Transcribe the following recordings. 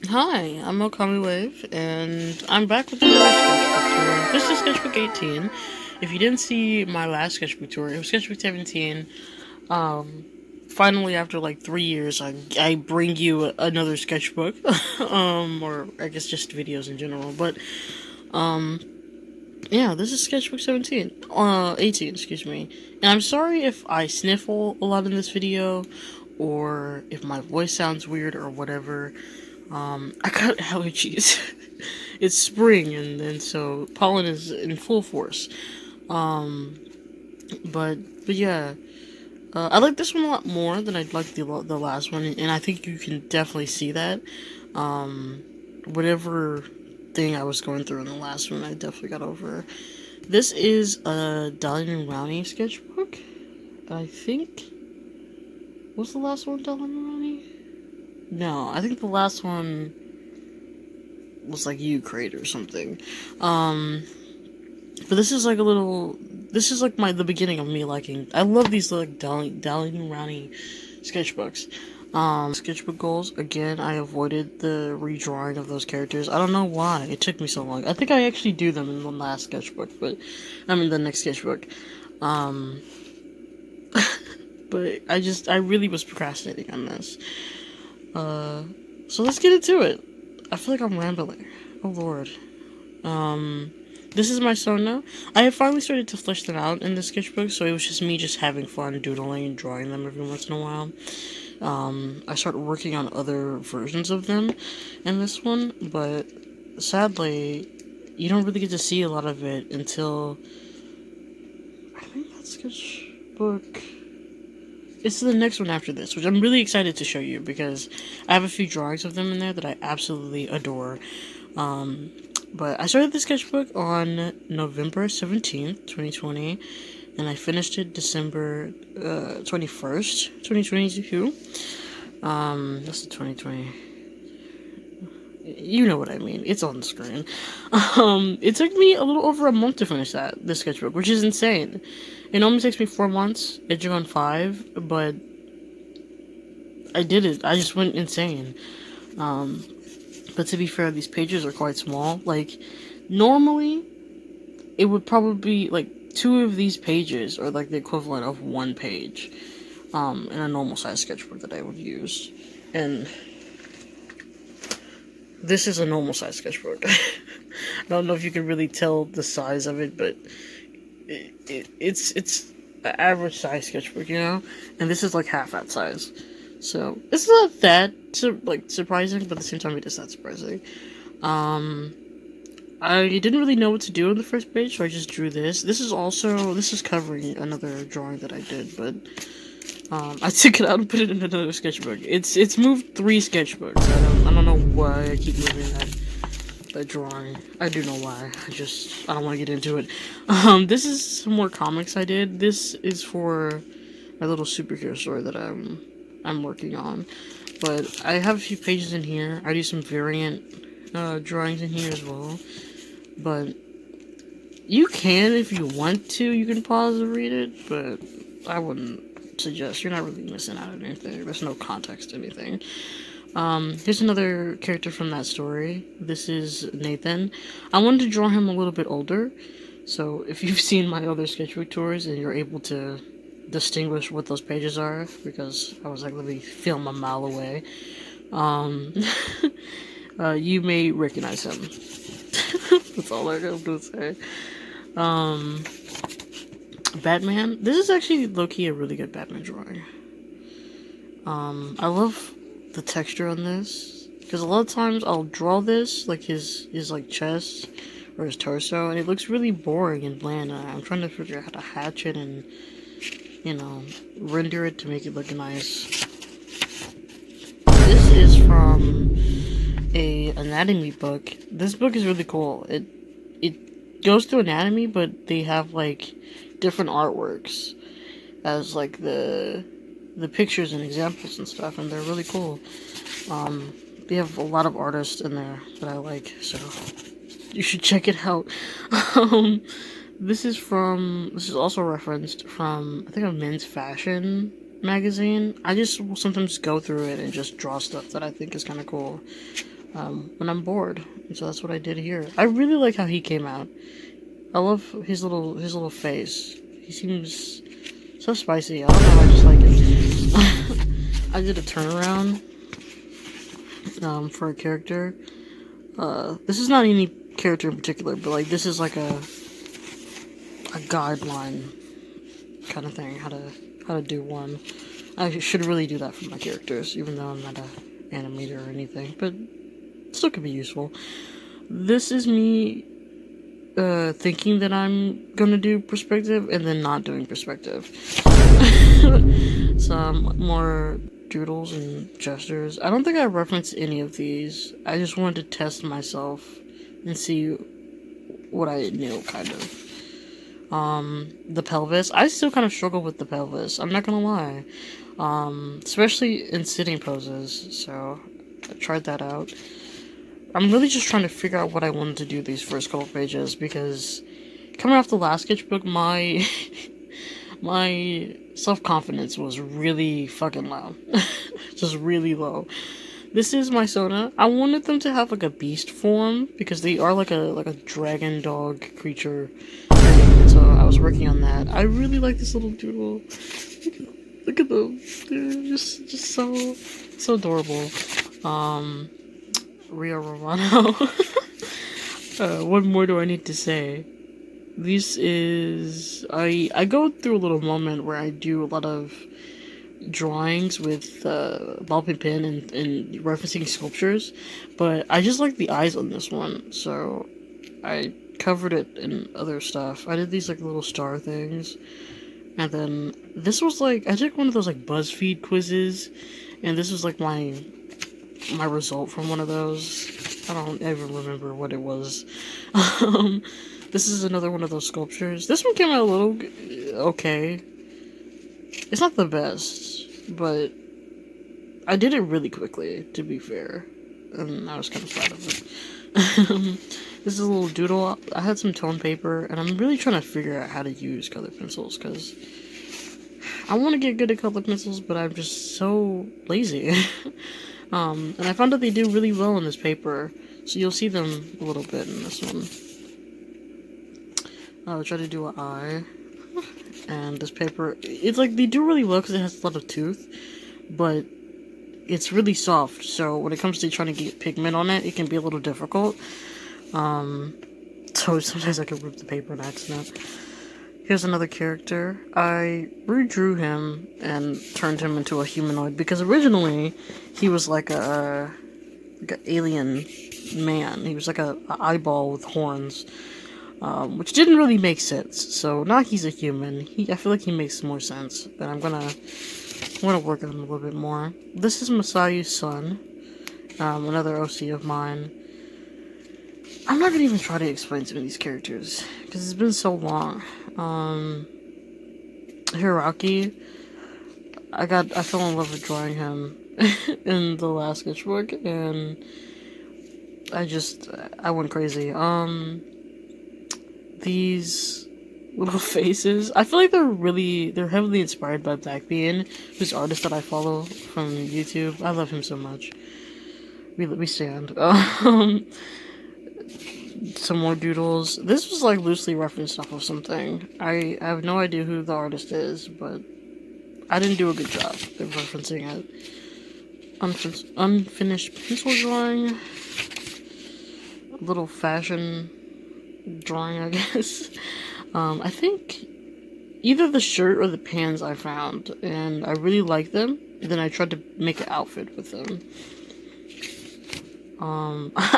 Hi, I'm Okami Wave, and I'm back with another sketchbook tour. This is sketchbook 18. If you didn't see my last sketchbook tour, it was sketchbook 17. Um, Finally, after like 3 years, I bring you another sketchbook, or I guess just videos in general. But um, yeah, this is sketchbook 17, 18, excuse me. And I'm sorry if I sniffle a lot in this video, or if my voice sounds weird or whatever. I got allergies. It's spring, and so pollen is in full force. Um, but yeah, I like this one a lot more than I'd like the last one, and I think you can definitely see that. Um, Whatever thing I was going through in the last one, I definitely got over. This is a Dahlia and Rowney sketchbook. I think. Was the last one Dahlia and Rowney? No, I think the last one was like You Crate or something. Um, but this is like a little. This is like the beginning of me liking. I love these like Dahlia and Rowney sketchbooks. Sketchbook goals. Again, I avoided the redrawing of those characters. I don't know why. It took me so long. I think I actually do them in the last sketchbook, but I mean the next sketchbook. Um, but I really was procrastinating on this. Uh, so let's get into it. I feel like I'm rambling. Oh lord. Um, this is my Sona. I have finally started to flesh them out in the sketchbook, so it was just me just having fun doodling and drawing them every once in a while. I started working on other versions of them in this one, but sadly, you don't really get to see a lot of it until I think that sketchbook. It's the next one after this, which I'm really excited to show you because I have a few drawings of them in there that I absolutely adore. Um, but I started the sketchbook on November 17th, 2020, and I finished it December 21st, 2022. That's the 2020. You know what I mean. It's on the screen. It took me a little over a month to finish this sketchbook, which is insane. It normally takes me 4 months, edging on 5, but I did it. I just went insane. Um, but to be fair, these pages are quite small. Like, normally, it would probably be, like, 2 of these pages are, like, the equivalent of 1 page, in a normal size sketchbook that I would use. And this is a normal size sketchbook. I don't know if you can really tell the size of it, but it's an average size sketchbook, you know? And this is, like, half that size. So, it's not that, surprising, but at the same time, it is not surprising. I didn't really know what to do on the first page, so I just drew this. This is covering another drawing that I did, but, I took it out and put it in another sketchbook. It's moved 3 sketchbooks. I don't know why I keep moving that drawing. I do know why. I don't want to get into it. This is some more comics I did. This is for my little superhero story that I'm working on. But I have a few pages in here. I do some variant drawings in here as well. But you can, if you want to, you can pause and read it, but I wouldn't suggest. You're not really missing out on anything. There's no context to anything. Here's another character from that story. This is Nathan. I wanted to draw him a little bit older, so if you've seen my other sketchbook tours and you're able to distinguish what those pages are, because I was like literally film a mile away, you may recognize him. That's all I'm gonna say. Um, Batman. This is actually low-key a really good Batman drawing. I love the texture on this because a lot of times I'll draw this like his like chest or his torso, and it looks really boring and bland. I'm trying to figure out how to hatch it and render it to make it look nice. This is from a anatomy book. This book is really cool. It goes through anatomy, but they have like different artworks as like the pictures and examples and stuff, and they're really cool. They have a lot of artists in there that I like, so you should check it out. um, this is also referenced from I think a men's fashion magazine. I just will sometimes go through it and just draw stuff that I think is kind of cool. when I'm bored. And so that's what I did here. I really like how he came out. I love his little face. He seems so spicy. I don't know, I just like it. I did a turnaround for a character. This is not any character in particular, but like this is like a guideline kind of thing, how to do one. I should really do that for my characters, even though I'm not a animator or anything, but still could be useful. This is me thinking that I'm gonna do perspective and then not doing perspective. Some more doodles and gestures. I don't think I referenced any of these. I just wanted to test myself and see what I knew, kind of. The pelvis. I still kind of struggle with the pelvis. I'm not gonna lie. Especially in sitting poses. So I tried that out. I'm really just trying to figure out what I wanted to do these first couple pages because coming off the last sketchbook, my my self-confidence was really fucking low. Just really low. This is my Sona. I wanted them to have like a beast form because they are like a dragon dog creature thing. So I was working on that. I really like this little doodle. Look at them. They're just so adorable. Rio Romano. What more do I need to say? This is... I go through a little moment where I do a lot of drawings with ball pen and referencing sculptures, but I just like the eyes on this one, so I covered it in other stuff. I did these like little star things, and then this was like, I took one of those like BuzzFeed quizzes, and this was like my result from one of those. I don't even remember what it was. This is another one of those sculptures. This one came out a little okay. It's not the best, but I did it really quickly, to be fair, and I was kind of proud of it. This is a little doodle. I had some tone paper, and I'm really trying to figure out how to use color pencils, because I want to get good at color pencils, but I'm just so lazy. And I found that they do really well in this paper, so you'll see them a little bit in this one. I'll try to do an eye. And this paper, it's like, they do really well because it has a lot of tooth, but it's really soft, so when it comes to trying to get pigment on it, it can be a little difficult. So sometimes I can rip the paper on accident. Here's another character. I redrew him and turned him into a humanoid, because originally he was like an alien man. He was like a eyeball with horns. Which didn't really make sense. So now he's a human. I feel like he makes more sense, but I'm gonna work on him a little bit more. This is Masayu's son, another OC of mine. I'm not gonna even try to explain some of these characters because it's been so long. Hiraki, I fell in love with drawing him in the last sketchbook, and I went crazy. These little faces, I feel like they're heavily inspired by Blackbean, who's an artist that I follow from YouTube. I love him so much. We stand. Some more doodles. This was like loosely referenced off of something. I have no idea who the artist is, but I didn't do a good job of referencing it. Unfinished pencil drawing. A little fashion drawing, I guess. I think either the shirt or the pants I found, and I really liked them, and then I tried to make an outfit with them.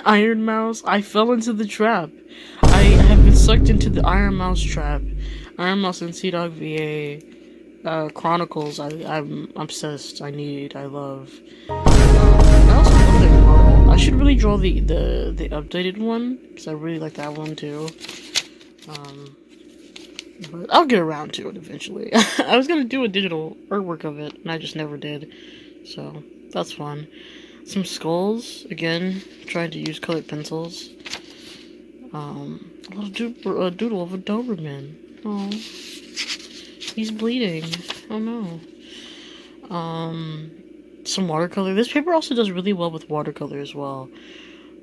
Iron Mouse, I fell into the trap. I have been sucked into the Iron Mouse trap. Iron Mouse and Sea Dog VA Chronicles, I'm obsessed, I love. I also love their model. I should really draw the updated one, because I really like that one too. But I'll get around to it eventually. I was gonna do a digital artwork of it, and I just never did. So, that's fun. Some skulls, again, trying to use colored pencils. A little doodle of a Doberman. Oh, he's bleeding. Oh no. some watercolor. This paper also does really well with watercolor as well.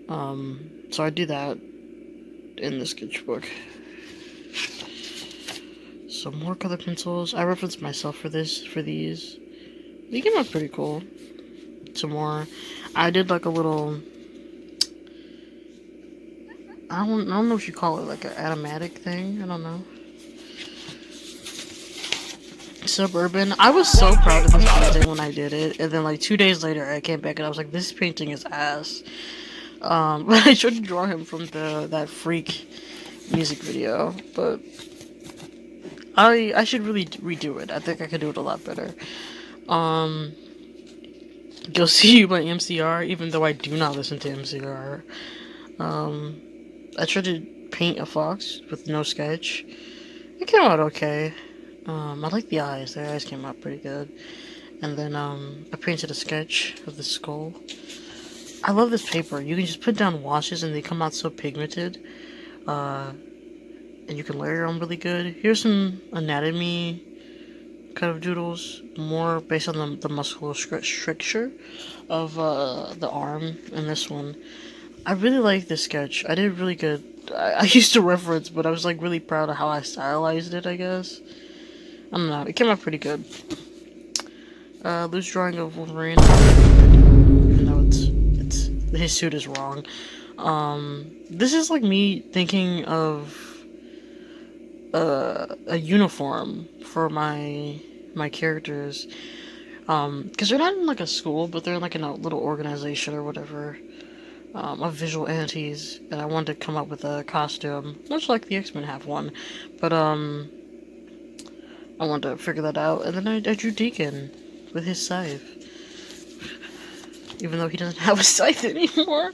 So I do that in the sketchbook. Some more color pencils. I referenced myself for these. They came out pretty cool. Some more. I did like a little, I don't know what you call it, like an automatic thing. I don't know. Suburban. I was so proud of this painting when I did it, and then like 2 days later I came back and I was like, this painting is ass. But I tried to draw him from that Freak music video, but I should really redo it. I think I could do it a lot better. Go See You by MCR, even though I do not listen to MCR. I tried to paint a fox with no sketch. It came out okay. I like the eyes. The eyes came out pretty good. And then I painted a sketch of the skull. I love this paper. You can just put down washes and they come out so pigmented. And you can layer them really good. Here's some anatomy kind of doodles, more based on the muscular structure of the arm in this one. I really like this sketch. I did really good. I used to reference, but I was like really proud of how I stylized it, I guess. I don't know. It came out pretty good. Loose drawing of Wolverine. Even though it's his suit is wrong. This is like me thinking of a uniform for my characters, because they're not in like a school, but they're like in a little organization or whatever, of visual entities, and I wanted to come up with a costume, much like the X-Men have one, but I wanted to figure that out, and then I drew Deacon with his scythe, even though he doesn't have a scythe anymore.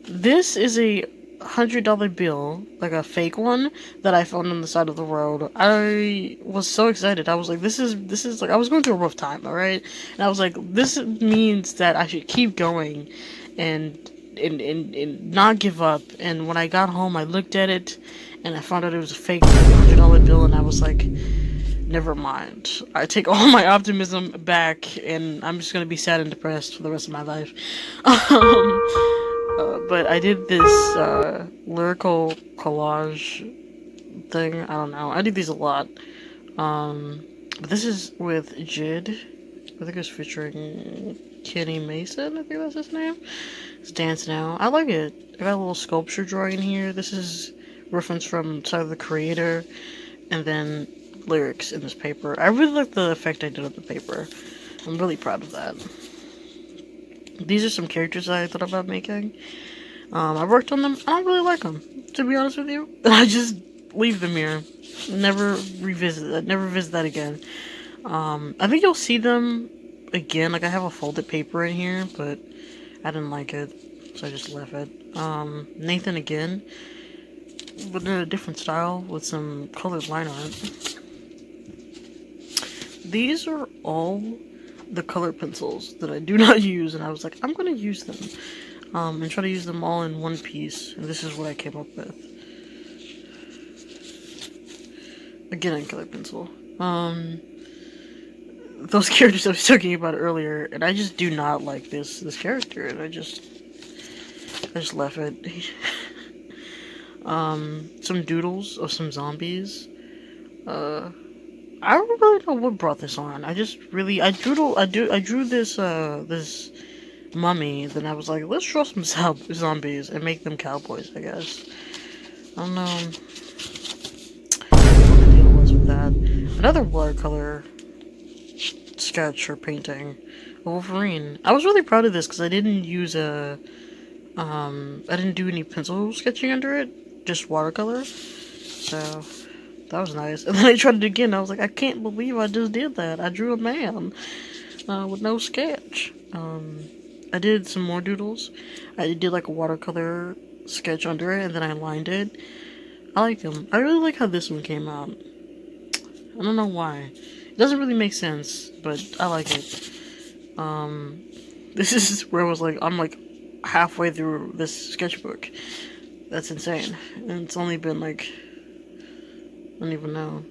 This is a $100 bill, like a fake one that I found on the side of the road. I was so excited. I was like, this is like, I was going through a rough time, all right, and I was like, this means that I should keep going and not give up. And when I got home, I looked at it and I found out it was a fake $100 bill, and I was like, never mind. I take all my optimism back, and I'm just gonna be sad and depressed for the rest of my life. But I did this lyrical collage thing. I don't know. I do these a lot. But this is with Jid. I think it's featuring Kenny Mason. I think that's his name. It's Dance Now. I like it. I got a little sculpture drawing here. This is reference from Tyler the Creator, and then lyrics in this paper. I really like the effect I did on the paper. I'm really proud of that. These are some characters I thought about making. I worked on them. I don't really like them, to be honest with you. I just leave them here. Never revisit that. Never visit that again. I think you'll see them again. Like, I have a folded paper in here, but I didn't like it, so I just left it. Nathan again, but in a different style with some colored line art. These are all the color pencils that I do not use, and I was like, I'm gonna use them, and try to use them all in one piece, and this is what I came up with. Again, in color pencil. Those characters I was talking about earlier, and I just do not like this character, and I just left it. Some doodles of some zombies. I don't really know what brought this on. I drew this this mummy, then I was like, let's draw some zombies and make them cowboys, I guess. I don't know what the deal was with that. Another watercolor sketch or painting of Wolverine. I was really proud of this because I didn't use I didn't do any pencil sketching under it, just watercolor. So that was nice. And then I tried it again. I was like, I can't believe I just did that. I drew a man with no sketch. I did some more doodles. I did like a watercolor sketch under it, and then I lined it. I like them. I really like how this one came out. I don't know why. It doesn't really make sense, but I like it. This is where I was like, I'm like halfway through this sketchbook. That's insane. And it's only been like, I don't even know.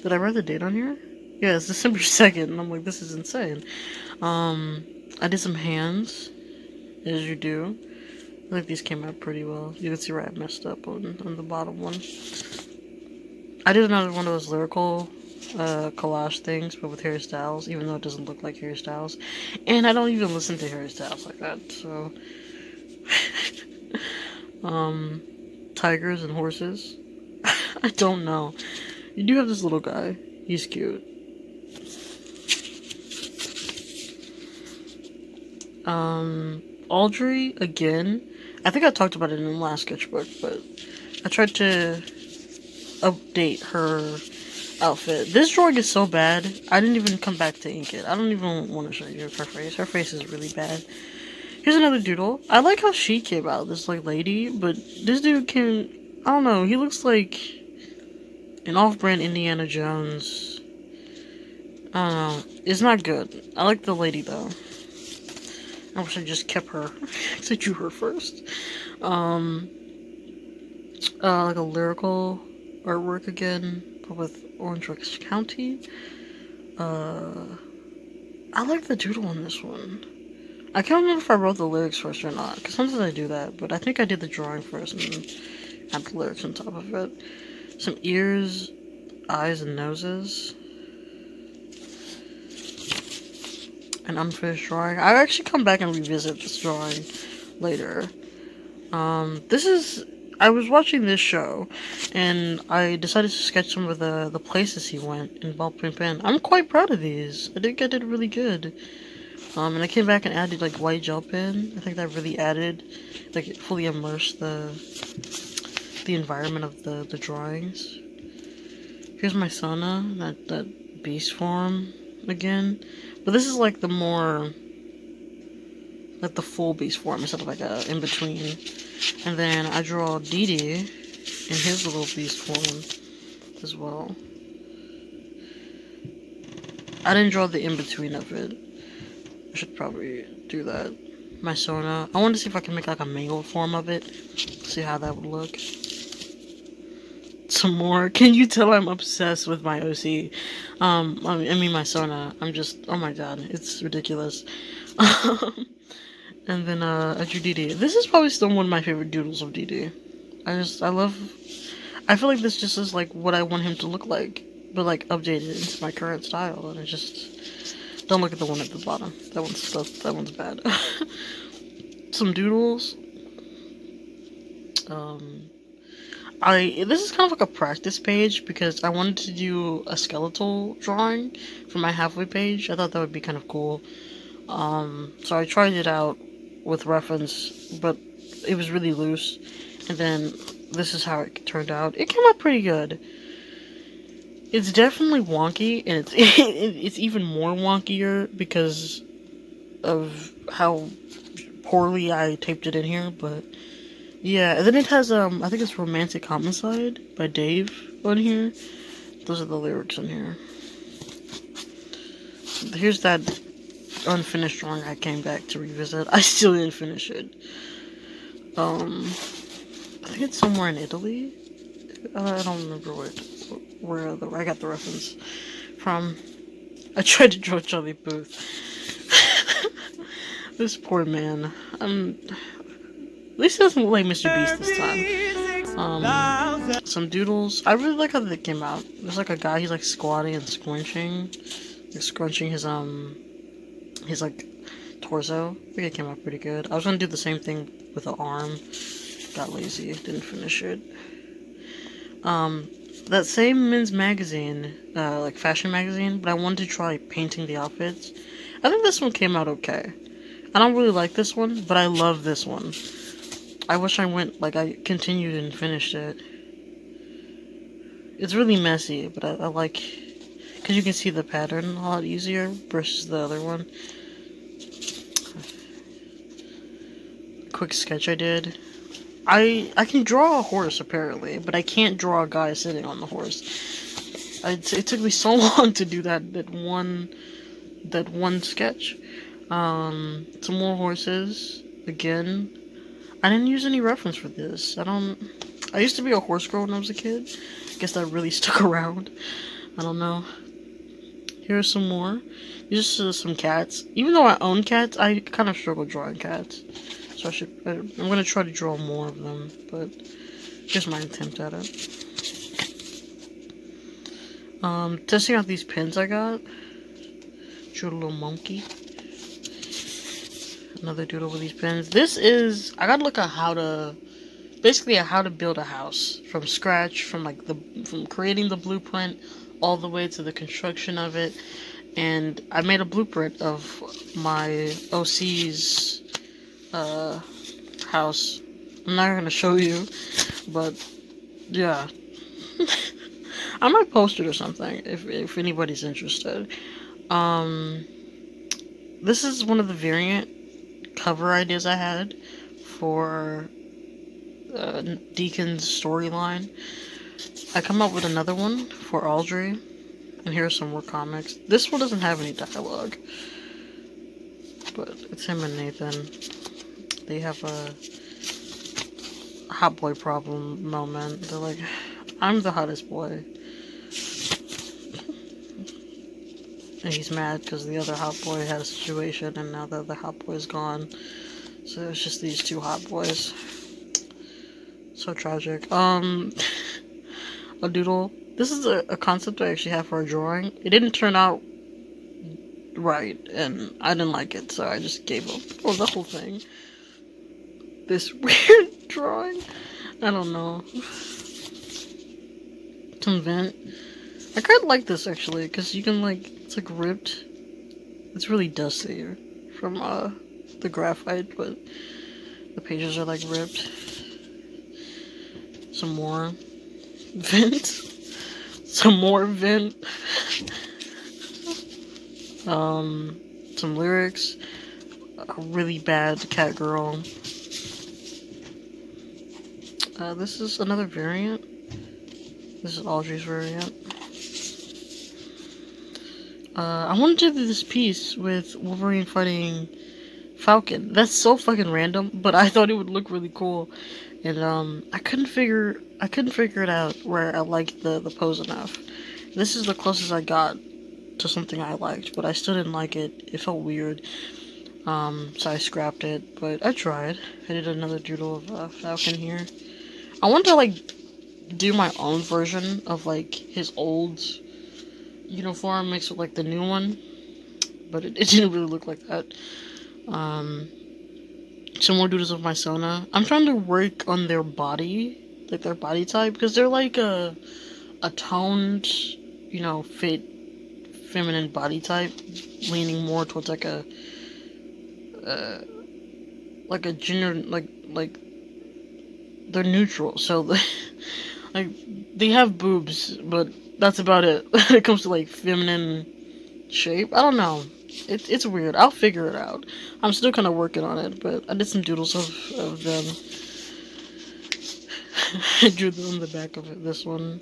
Did I write the date on here? Yeah, it's December 2nd, and I'm like, this is insane. I did some hands, as you do. I think these came out pretty well. You can see where I messed up on the bottom one. I did another one of those lyrical collage things, but with Harry Styles, even though it doesn't look like Harry Styles. And I don't even listen to Harry Styles like that, so... Tigers and horses. I don't know. You do have this little guy. He's cute. Audrey, again. I think I talked about it in the last sketchbook, but I tried to update her outfit. This drawing is so bad, I didn't even come back to ink it. I don't even want to show you her face. Her face is really bad. Here's another doodle. I like how she came out, this like lady, but this dude can, I don't know, he looks like an off-brand Indiana Jones. I don't know. It's not good. I like the lady though. I wish I just kept her. I drew her first. Like a lyrical artwork again, but with Orange County. I like the doodle on this one. I can't remember if I wrote the lyrics first or not, because sometimes I do that, but I think I did the drawing first and then add the lyrics on top of it. Some ears, eyes, and noses. An unfinished drawing. I actually come back and revisit this drawing later. I was watching this show, and I decided to sketch some of the places he went in ballpoint pen. I'm quite proud of these. I think I did really good. And I came back and added like white gel pen. I think that really added, like, it fully immersed the environment of the drawings. Here's my Sona, that beast form again. But this is like the more, like the full beast form instead of like a in between. And then I draw Dee Dee in his little beast form as well. I didn't draw the in between of it. I should probably do that. My Sona. I want to see if I can make like a mangled form of it. See how that would look. Some more. Can you tell I'm obsessed with my OC? I mean my Sona. I'm just, oh my god, it's ridiculous. And then I drew Dee Dee. This is probably still one of my favorite doodles of Dee Dee. I feel like this just is like what I want him to look like, but like updated into my current style. And I just don't look at the one at the bottom. That one's bad. Some doodles. This is kind of like a practice page because I wanted to do a skeletal drawing for my halfway page. I thought that would be kind of cool. So I tried it out with reference, but it was really loose. And then this is how it turned out. It came out pretty good. It's definitely wonky, and it's even more wonkier because of how poorly I taped it in here, but yeah. And then it has, I think it's Romantic Homicide by Dave on here. Those are the lyrics in here. Here's that unfinished drawing I came back to revisit. I still didn't finish it. I think it's somewhere in Italy. I don't remember where I got the reference from. I tried to draw Charlie Booth. This poor man. At least he doesn't look like Mr. Beast this time. Some doodles. I really like how they came out. There's like a guy, he's like squatting and scrunching. Like scrunching his like torso. I think it came out pretty good. I was gonna do the same thing with the arm. Got lazy, didn't finish it. That same men's magazine, like fashion magazine, but I wanted to try painting the outfits. I think this one came out okay. I don't really like this one, but I love this one. I wish I continued and finished it. It's really messy, but I like, because you can see the pattern a lot easier versus the other one. Quick sketch I did. I can draw a horse apparently, but I can't draw a guy sitting on the horse. It took me so long to do that one sketch. Some more horses again. I didn't use any reference for this. I used to be a horse girl when I was a kid. I guess that really stuck around. I don't know. Here's some more. These are some cats. Even though I own cats, I kind of struggle drawing cats. So I'm gonna try to draw more of them, but here's my attempt at it. Testing out these pins I got. Drew a little monkey. Another doodle with these pins. I gotta look at basically how to build a house from scratch, from creating the blueprint all the way to the construction of it. And I made a blueprint of my OC's house. I'm not gonna show you, but yeah. I might post it or something if anybody's interested. This is one of the variant cover ideas I had for Deacon's storyline. I come up with another one for Audrey, and here's some more comics. This one doesn't have any dialogue, but it's him and Nathan. They have a hot boy problem moment. They're like, I'm the hottest boy. And he's mad because the other hot boy had a situation, and now the other hot boy is gone. So it's just these two hot boys. So tragic. A doodle. This is a concept I actually have for a drawing. It didn't turn out right, and I didn't like it, so I just gave up on the whole thing. This weird drawing. I don't know. Some vent. I kind of like this actually, because you can it's like ripped. It's really dusty from the graphite, but the pages are like ripped. Some more vent. Some more vent. Some lyrics. A really bad cat girl. This is another variant. This is Audrey's variant. I wanted to do this piece with Wolverine fighting Falcon. That's so fucking random, but I thought it would look really cool. And I couldn't figure it out where I liked the pose enough. This is the closest I got to something I liked, but I still didn't like it. It felt weird. So I scrapped it, but I tried. I did another doodle of Falcon here. I want to do my own version of his old uniform mixed with the new one, but it didn't really look like that. Some more doodles of my Sona. I'm trying to work on their body, their body type, because they're a toned, fit, feminine body type, leaning more towards a gender, they're neutral, so they have boobs, but that's about it when it comes to feminine shape. I don't know. It's weird. I'll figure it out. I'm still kind of working on it, but I did some doodles of them. I drew them on the back of it. This one.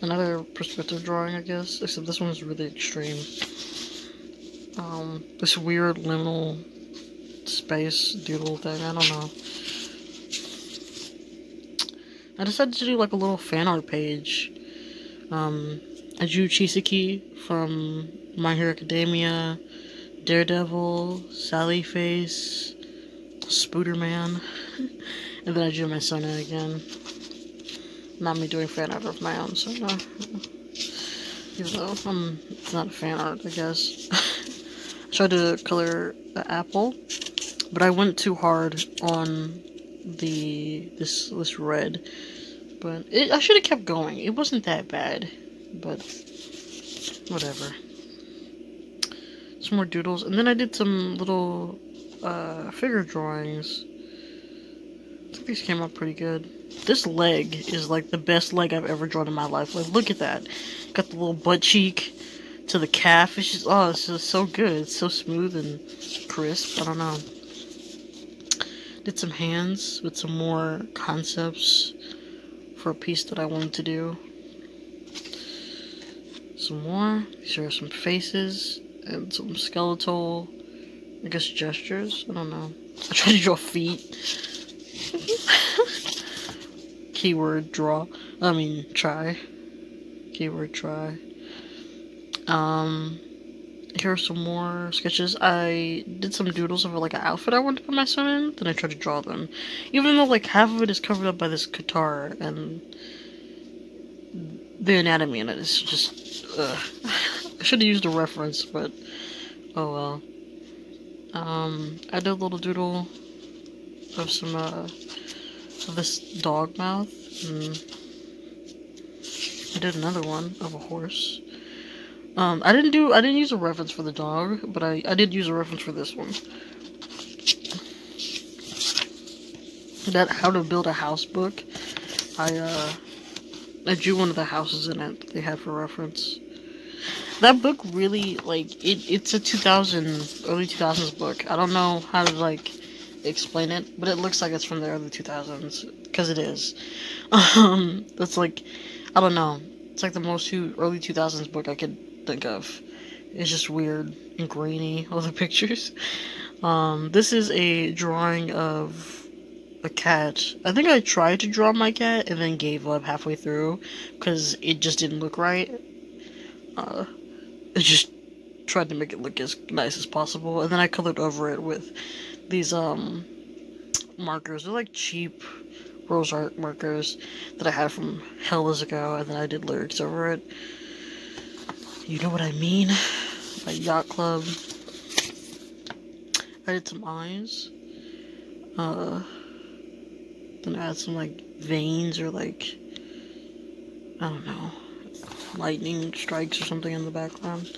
Another perspective drawing, I guess, except this one's really extreme. This weird liminal space doodle thing. I don't know. I decided to do a little fan art page. I drew Chisaki from My Hero Academia, Daredevil, Sally Face, Spooderman, and then I drew my Sona again. Not me doing fan art of my own Sona, even though it's not a fan art, I guess. I tried to color the apple, but I went too hard on this red. But I should have kept going. It wasn't that bad, but whatever. Some more doodles, and then I did some little figure drawings. I think these came out pretty good. This leg is the best leg I've ever drawn in my life. Look at that. Got the little butt cheek to the calf. It's just, it's just so good. It's so smooth and crisp. I don't know. Did some hands with some more concepts for a piece that I wanted to do. Some more. These are some faces and some skeletal, I guess, gestures. I don't know. I tried to draw feet. Keyword draw. Try. Keyword try. Um, Here are some more sketches. I did some doodles of like an outfit I wanted to put my son in, then I tried to draw them. Even though like half of it is covered up by this guitar and the anatomy in it is just, I should have used a reference, but oh well. I did a little doodle of some, of this dog mouth, and I did another one of a horse. I didn't use a reference for the dog, but I did use a reference for this one. That How to Build a House book, I drew one of the houses in it that they had for reference. That book really, like, it's a 2000, early 2000s book. I don't know how to, like, explain it, but it looks like it's from the early 2000s, because it is. That's like, I don't know. It's like the most early 2000s book I could think of. It's just weird and grainy, all the pictures. This is a drawing of a cat. I think I tried to draw my cat and then gave up halfway through because it just didn't look right. I just tried to make it look as nice as possible, and then I colored over it with these markers. They're like cheap rose art markers that I had from hellas ago, and then I did lyrics over it. You know what I mean? By Yacht Club. I did some eyes. Then I had some like veins or like, I don't know, lightning strikes or something in the background.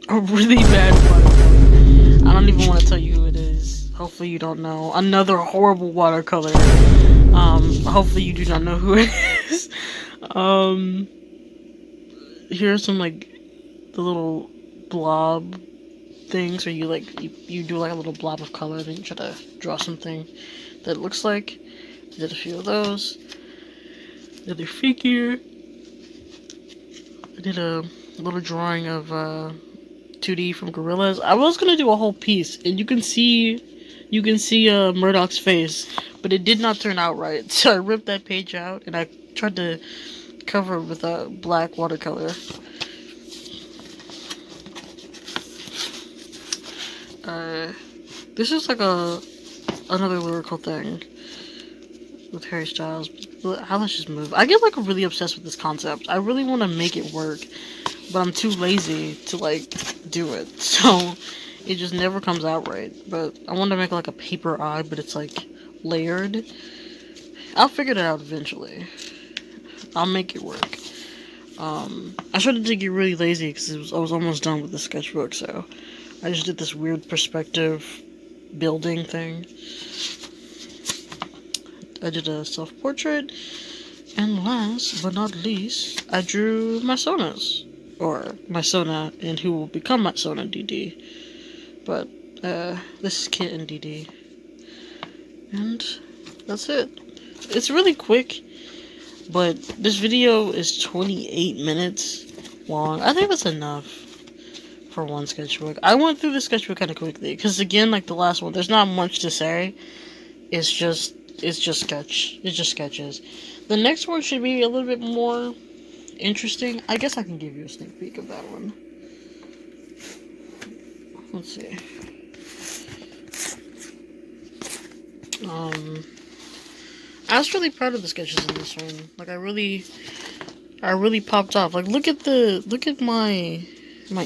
A really bad watercolor. I don't even want to tell you who it is. Hopefully you don't know. Another horrible watercolor. Hopefully you do not know who it is. Here's some like the little blob things where you like you do like a little blob of color and then you try to draw something that looks like. I did a few of those. Another figure. I did a little drawing of 2D from gorillas. I was gonna do a whole piece, and you can see Murdoch's face, but it did not turn out right. So I ripped that page out, and I tried to cover it with a black watercolor. This is like another lyrical thing with Harry Styles. How let's just move. I get like really obsessed with this concept. I really want to make it work, but I'm too lazy to like do it. So it just never comes out right. But I want to make like a paper eye, but it's like layered. I'll figure it out eventually. I'll make it work. I started to get really lazy because I was almost done with the sketchbook, so I just did this weird perspective building thing. I did a self-portrait, and last but not least, I drew my Sonas, or my Sona, and who will become my Sona DD. But this is Kit and DD, and that's it. It's really quick, but this video is 28 minutes long. I think that's enough for one sketchbook. I went through the sketchbook kind of quickly, because again, like the last one, there's not much to say. It's just sketches. The next one should be a little bit more interesting. I guess I can give you a sneak peek of that one. Let's see. I was really proud of the sketches in this one. Like I really popped off. Like look at my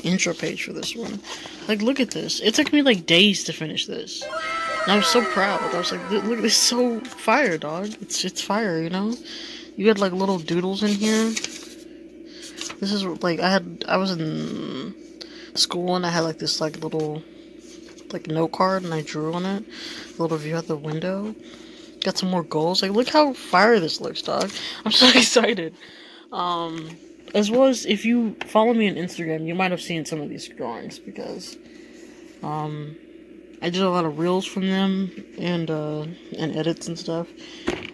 intro page for this one. Like look at this. It took me like days to finish this. And I was so proud. I was like, look, this is so fire, dog. It's fire, you know? You had like little doodles in here. This is like I was in school and I had like this like little like note card and I drew on it. A little view out the window. Got some more goals. Like look how fire this looks, dog. I'm so excited. As well as if you follow me on Instagram, you might have seen some of these drawings because I did a lot of reels from them and edits and stuff.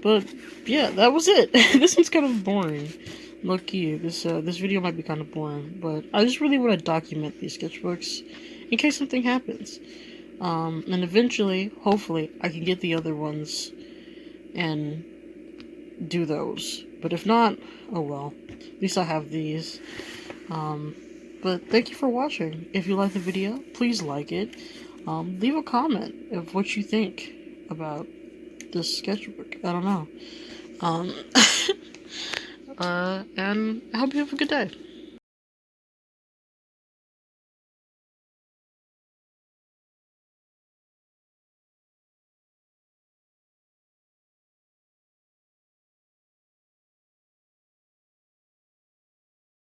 But yeah, that was it. This one's kind of boring. Low key, this video might be kind of boring, but I just really want to document these sketchbooks in case something happens. And eventually, hopefully, I can get the other ones and do those. But if not, oh well. At least I have these. But thank you for watching. If you like the video, please like it. Leave a comment of what you think about this sketchbook. I don't know. And I hope you have a good day.